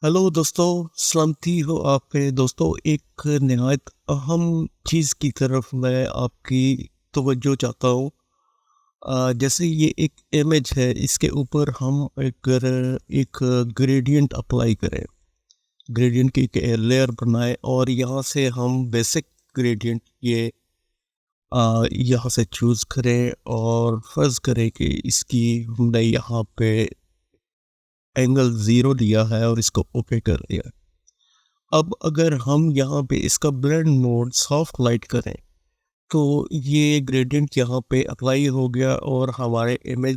Hello दोस्तों, सलामती हो आप पे दोस्तों। एक नहायत अहम चीज़ की तरफ मैं आपकी तवज्जो चाहता हूँ। जैसे ये एक इमेज है, इसके ऊपर हम एक ग्रेडियंट अप्लाई करें, ग्रेडियंट की एक लेयर बनाएं और यहाँ से हम बेसिक ग्रेडियंट ये यहाँ से चूज़ करें और फ़र्ज़ करें कि इसकी हमने यहाँ पे एंगल ज़ीरो लिया है और इसको ओके कर दिया। अब अगर हम यहाँ पे इसका ब्लेंड मोड सॉफ्ट लाइट करें तो ये ग्रेडियंट यहाँ पे अप्लाई हो गया और हमारे इमेज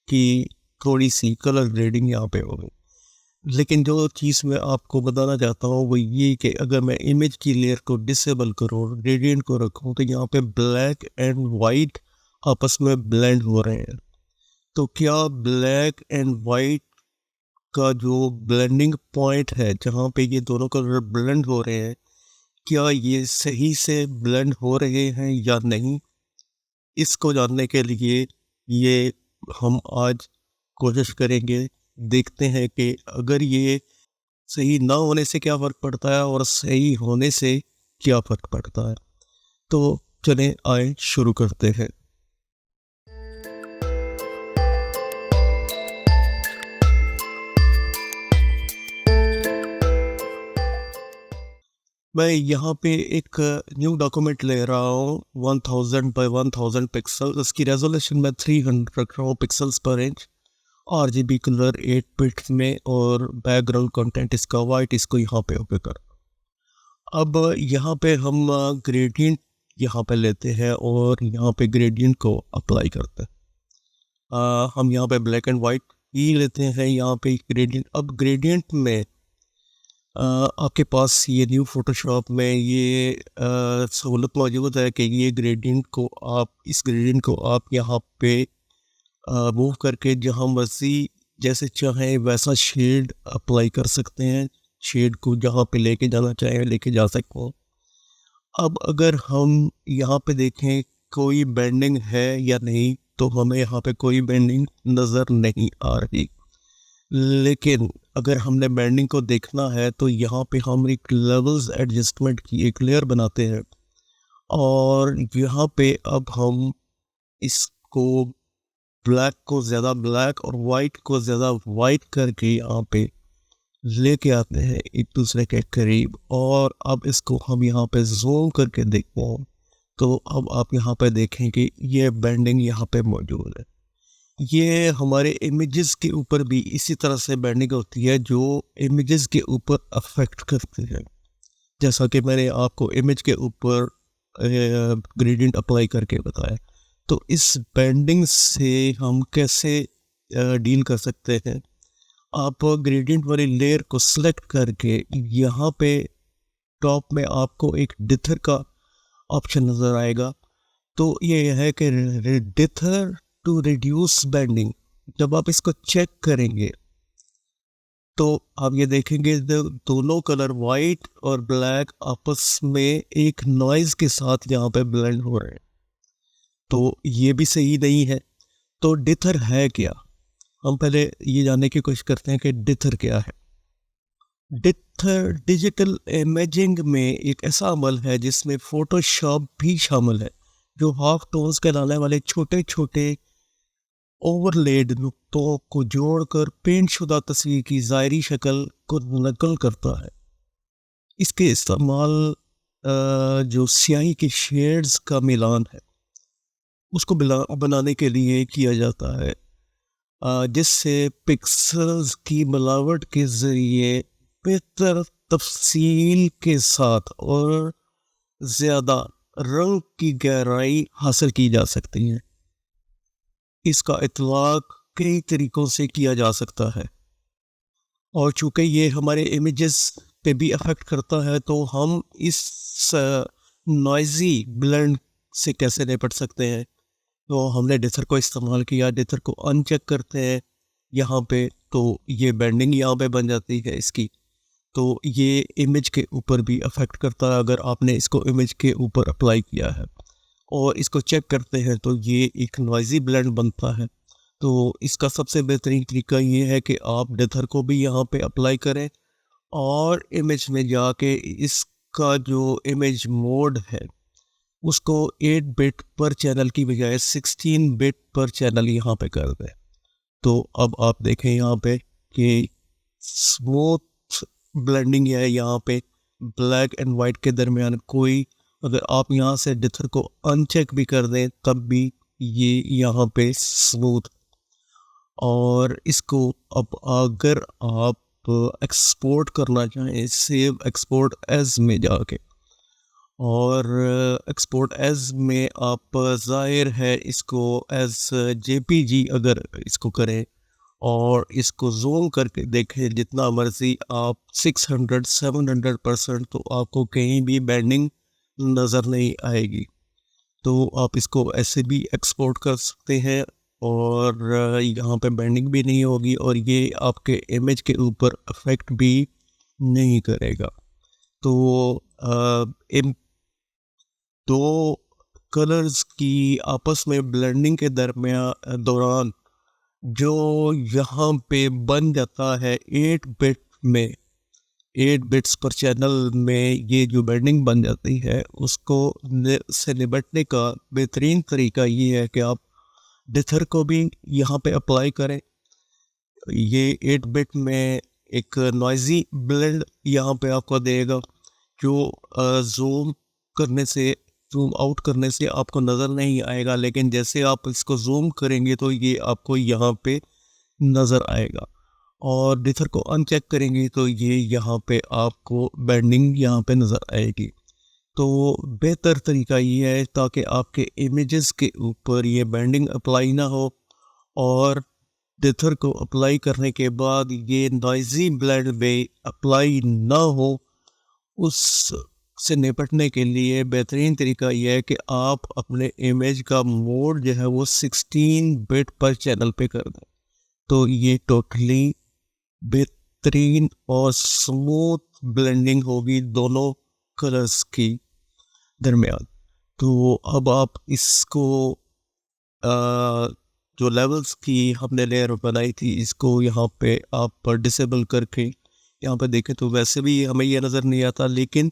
की थोड़ी सी कलर ग्रेडिंग यहाँ पे हो गई। लेकिन जो चीज़ मैं आपको बताना चाहता हूँ वो ये कि अगर मैं इमेज की लेयर को डिसेबल करूँ, ग्रेडियंट को रखूँ, तो यहाँ पे ब्लैक एंड वाइट आपस में ब्लेंड हो रहे हैं। तो क्या ब्लैक एंड वाइट का जो ब्लेंडिंग पॉइंट है, जहाँ पे ये दोनों कलर ब्लेंड हो रहे हैं, क्या ये सही से ब्लेंड हो रहे हैं या नहीं? इसको जानने के लिए ये हम आज कोशिश करेंगे। देखते हैं कि अगर ये सही ना होने से क्या फ़र्क पड़ता है और सही होने से क्या फ़र्क पड़ता है। तो चलें आए शुरू करते हैं। मैं यहाँ पे एक न्यू डॉक्यूमेंट ले रहा हूँ 1000 बाय 1000 पिक्सल। इसकी रेजोल्यूशन मैं 300 रख रहा हूँ पिक्सल्स पर इंच। आरजीबी कलर 8 बिट्स में और बैकग्राउंड कंटेंट इसका वाइट। इसको यहाँ पे ओके कर। अब यहाँ पे हम ग्रेडियंट यहाँ पे लेते हैं और यहाँ पे ग्रेडियंट को अप्लाई करते हैं। हम यहाँ पे ब्लैक एंड वाइट ही लेते हैं यहाँ पे ग्रेडियंट। अब ग्रेडियंट में आपके पास ये न्यू फोटोशॉप में ये सहूलत मौजूद है कि ये ग्रेडियंट को आप इस ग्रेडियंट को आप यहाँ पे मूव करके जहाँ मर्जी जैसे चाहें वैसा शेड अप्लाई कर सकते हैं। शेड को जहाँ पे लेके जाना चाहें लेके जा सकते हैं। अब अगर हम यहाँ पे देखें कोई बेंडिंग है या नहीं, तो हमें यहाँ पे कोई बेंडिंग नज़र नहीं आ रही। लेकिन अगर हमने बेंडिंग को देखना है तो यहाँ पे हम एक लेवल्स एडजस्टमेंट की एक लेयर बनाते हैं और यहाँ पे अब हम इसको ब्लैक को ज़्यादा ब्लैक और वाइट को ज़्यादा वाइट करके यहाँ पे लेके आते हैं एक दूसरे के करीब। और अब इसको हम यहाँ पे जूम करके देखते हैं तो अब आप यहाँ पे देखें कि ये बेंडिंग यहाँ पे मौजूद है। ये हमारे इमेजेस के ऊपर भी इसी तरह से बेंडिंग होती है जो इमेजेस के ऊपर अफेक्ट करती है। जैसा कि मैंने आपको इमेज के ऊपर ग्रेडियंट अप्लाई करके बताया। तो इस बेंडिंग से हम कैसे डील कर सकते हैं। आप ग्रेडियंट वाली लेयर को सिलेक्ट करके यहाँ पे टॉप में आपको एक डिथर का ऑप्शन नज़र आएगा। तो ये है कि डिथर टू रिड्यूस बेंडिंग। जब आप इसको चेक करेंगे तो आप ये देखेंगे दोनों कलर वाइट और ब्लैक आपस में एक नॉइज़ के साथ यहाँ पे ब्लेंड हो रहे हैं। तो ये भी सही नहीं है। तो डिथर है क्या? हम पहले ये जानने की कोशिश करते हैं कि डिथर क्या है। डिथर डिजिटल इमेजिंग में एक ऐसा अमल है जिसमें फोटोशॉप भी शामिल है, जो हाफ टोन्स कहलाने वाले छोटे छोटे ओवरलेड नुक्तों को जोड़कर पेंट शुदा तस्वीर की ज़ाहिरी शक्ल को नकल करता है। इसके इस्तेमाल जो स्याही के शेड्स का मिलान है उसको बनाने के लिए किया जाता है, जिससे पिक्सल्स की मिलावट के ज़रिए बेहतर तफसील के साथ और ज़्यादा रंग की गहराई हासिल की जा सकती है। इसका इतलाक कई तरीक़ों से किया जा सकता है और चूँकि ये हमारे इमेजेस पे भी अफेक्ट करता है तो हम इस नॉइज़ी ब्लेंड से कैसे निपट सकते हैं। तो हमने डिथर को इस्तेमाल किया। डिथर को अनचेक करते हैं यहाँ पे तो ये बेंडिंग यहाँ पे बन जाती है इसकी। तो ये इमेज के ऊपर भी अफेक्ट करता है अगर आपने इसको इमेज के ऊपर अप्लाई किया है। और इसको चेक करते हैं तो ये एक नॉइज़ी ब्लेंड बनता है। तो इसका सबसे बेहतरीन तरीका ये है कि आप डिथर को भी यहाँ पे अप्लाई करें और इमेज में जाके इसका जो इमेज मोड है उसको 8 बिट पर चैनल की बजाय 16 बिट पर चैनल यहाँ पे कर दें। तो अब आप देखें यहाँ पे कि स्मूथ ब्लेंडिंग है, यहाँ पे ब्लैक एंड वाइट के दरमियान कोई, अगर आप यहाँ से डिथर को अनचेक भी कर दें तब भी ये यहाँ पे स्मूथ। और इसको अब अगर आप एक्सपोर्ट करना चाहें, सेव एक्सपोर्ट एज में जाके, और एक्सपोर्ट एज में आप ज़ाहिर है इसको एज जेपीजी अगर इसको करें और इसको जूम करके देखें जितना मर्ज़ी आप 600-700% तो आपको कहीं भी बैंडिंग नज़र नहीं आएगी। तो आप इसको ऐसे भी एक्सपोर्ट कर सकते हैं और यहाँ पे बैंडिंग भी नहीं होगी और ये आपके इमेज के ऊपर अफेक्ट भी नहीं करेगा। तो इन दो कलर्स की आपस में ब्लेंडिंग के दौरान जो यहाँ पे बन जाता है 8 बिट में, 8 बिट्स पर चैनल में ये जो बैंडिंग बन जाती है उसको से निपटने का बेहतरीन तरीका ये है कि आप डिथर को भी यहाँ पे अप्लाई करें। ये 8 बिट में एक नॉइज़ी ब्लेंड यहाँ पे आपको देगा जो जूम करने से, जूम आउट करने से आपको नज़र नहीं आएगा, लेकिन जैसे आप इसको जूम करेंगे तो ये आपको यहाँ पे नज़र आएगा। और डिथर को अनचेक करेंगे तो ये यहाँ पे आपको बैंडिंग यहाँ पे नज़र आएगी। तो बेहतर तरीका ये है ताकि आपके इमेजेस के ऊपर ये बैंडिंग अप्लाई ना हो और डिथर को अप्लाई करने के बाद ये नॉइज़ी ब्लेंड में अप्लाई ना हो, उस से निपटने के लिए बेहतरीन तरीका यह है कि आप अपने इमेज का मोड जो है वो 16 बिट पर चैनल पे कर दें। तो ये टोटली बेहतरीन और स्मूथ ब्लेंडिंग होगी दोनों कलर्स की दरमियान। तो अब आप इसको जो लेवल्स की हमने लेयर बनाई थी इसको यहाँ पे आप डिसेबल करके यहाँ पे देखें तो वैसे भी हमें ये नज़र नहीं आता, लेकिन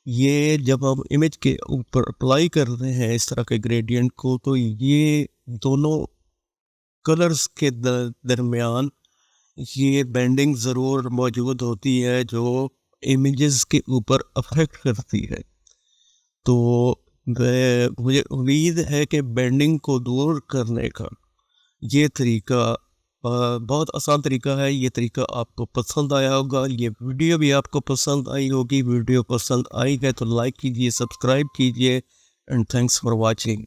ये जब हम इमेज के ऊपर अप्लाई करते हैं इस तरह के ग्रेडियंट को तो ये दोनों कलर्स के दरमियान ये बैंडिंग ज़रूर मौजूद होती है जो इमेजेस के ऊपर अफेक्ट करती है। तो मुझे उम्मीद है कि बैंडिंग को दूर करने का ये तरीका बहुत आसान तरीका है। ये तरीका आपको पसंद आया होगा, ये वीडियो भी आपको पसंद आई होगी। वीडियो पसंद आई है तो लाइक कीजिए, सब्सक्राइब कीजिए एंड थैंक्स फॉर वाचिंग।